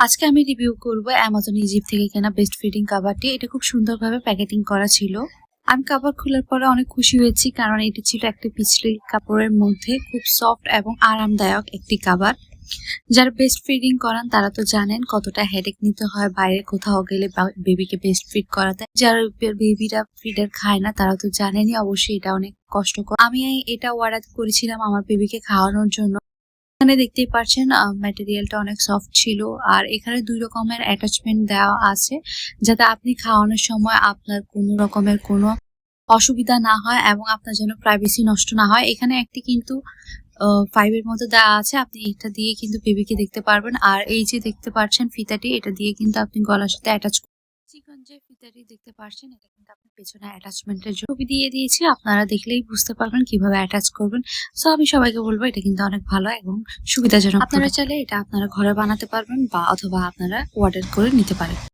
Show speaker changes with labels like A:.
A: আজকে আমি রিভিউ করব অ্যামাজন ইজিপ্ট থেকে কেনা বেস্ট ফিডিং কাভারটি। এটা খুব সুন্দরভাবে প্যাকেটিং করা ছিল। আমি কাভার খোলার পরে অনেক খুশি হয়েছি, কারণ এটি ছিল একটি পিছলি কাপড়ের মধ্যে খুব সফট এবং আরামদায়ক একটি কাভার। যারা বেস্ট ফিডিং করান তারা তো জানেন কতটা হেডেক নিতে হয় বাইরে কোথাও গেলে বেবিকে বেস্ট ফিড করাতে। যারা বেবিরা ফিডার খায় না তারা তো জানেনই, অবশ্যই এটা অনেক কষ্টকর। আমি এটা অর্ডার করেছিলাম আমার বেবিকে খাওয়ানোর জন্য। এখানে দেখতেই পাচ্ছেন ম্যাটেরিয়ালটা অনেক সফট ছিল, আর এখানে 2 রকমের অ্যাটাচমেন্ট দেওয়া আছে, যাতে আপনি খাওয়ানোর সময় আপনার কোনো রকমের কোনো অসুবিধা না হয় এবং আপনার যেন প্রাইভেসি নষ্ট না হয়। এখানে একটি কিন্তু 5 এর মতো দেওয়া আছে, আপনি এটা দিয়ে কিন্তু বেবিকে দেখতে পারবেন। আর এই যে দেখতে পাচ্ছেন ফিতাটি, এটা দিয়ে কিন্তু আপনি গলার সাথে অ্যাটাচ চিকন যে ফিতাটি দেখতে পাচ্ছেন, এটা কিন্তু আপনি পেছনে অ্যাটাচমেন্টের ছবি দিয়ে দিয়েছি, আপনারা দেখলেই বুঝতে পারবেন কিভাবে অ্যাটাচ করবেন। সো আমি সবাইকে বলবো এটা কিন্তু অনেক ভালো এবং সুবিধাজনক। আপনারা চাইলে এটা আপনারা ঘরে বানাতে পারবেন বা অথবা আপনারা অর্ডার করে নিতে পারেন।